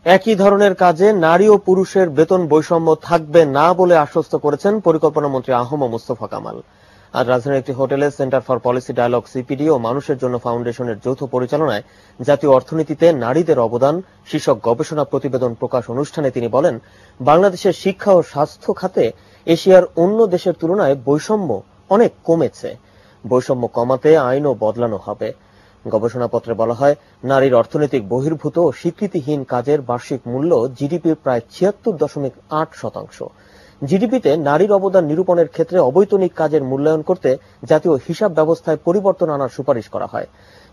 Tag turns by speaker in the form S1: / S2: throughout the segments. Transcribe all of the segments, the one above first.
S1: একই ধরনের কাজে নারী ও পুরুষের বেতন বৈষম্য থাকবে না বলে আশ্বস্ত করেছেন পরিকল্পনা মন্ত্রী আহম মোস্তফা কামাল। আজ রাজধানীর একটি হোটেলে সেন্টার ফর পলিসি ডায়ালগ সিপিডি ও মানুষের জন্য ফাউন্ডেশনের যৌথ পরিচালনায় জাতীয় অর্থনীতিতে নারীদের অবদান শীর্ষক গবেষণা প্রতিবেদন প্রকাশ অনুষ্ঠানে তিনি বলেন, বাংলাদেশের শিক্ষা ও স্বাস্থ্য খাতে এশিয়ার অন্য দেশের তুলনায় বৈষম্য অনেক কমেছে। বৈষম্য কমাতে আইনও বদলানো হবে। গবেষণাপত্রে বলা হয়, নারীর অর্থনৈতিক বহির্ভূত ও স্বীকৃতিহীন কাজের বার্ষিক মূল্য জিডিপির প্রায় ৭৬.৮%। জিডিপিতে নারীর অবদান নিরূপণের ক্ষেত্রে অবৈতনিক কাজের মূল্যায়ন করতে জাতীয় হিসাব ব্যবস্থায় পরিবর্তন আনার সুপারিশ করা হয়।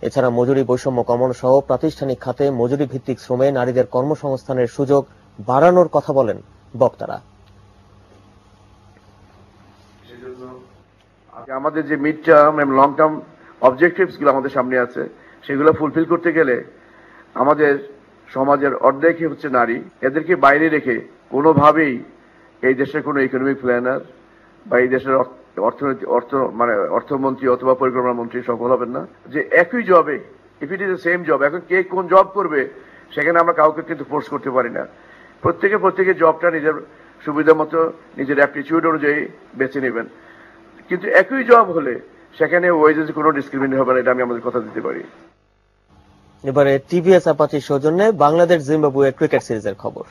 S1: এছাড়া মজুরি বৈষম্য কমানো সহ প্রাতিষ্ঠানিক খাতে মজুরি ভিত্তিক শ্রমে নারীদের কর্মসংস্থানের সুযোগ বাড়ানোর কথা বলেন বক্তারা।
S2: আমাদের যে মিড টার্ম এবং লং টার্ম অবজেক্টিভস গুলো আমাদের সামনে আছে, সেগুলো ফুলফিল করতে গেলে আমাদের সমাজের অর্ধেকই হচ্ছে নারী। এদেরকে বাইরে রেখে কোনোভাবেই এই দেশের কোনো ইকোনমিক প্ল্যানার বা এই দেশের অর্থমন্ত্রী অথবা পরিকল্পনা মন্ত্রী সফল হবেন না। যে একই জবে, if it is the same job, এখন কে কোন জব করবে সেখানে আমরা কাউকে কিন্তু ফোর্স করতে পারি না। প্রত্যেকে জবটা নিজের সুবিধা মতো নিজের অ্যাপটিটিউড অনুযায়ী বেছে নেবেন, কিন্তু একই জব হলে সেখানে ওয়েজেস কোনো ডিসক্রিমিনেট হবে না, এটা আমি আমাদের কথা দিতে পারি।
S1: এবারে টিভিএস অ্যাপাচির সৌজন্যে বাংলাদেশ জিম্বাবুয়ে ক্রিকেট সিরিজের খবর।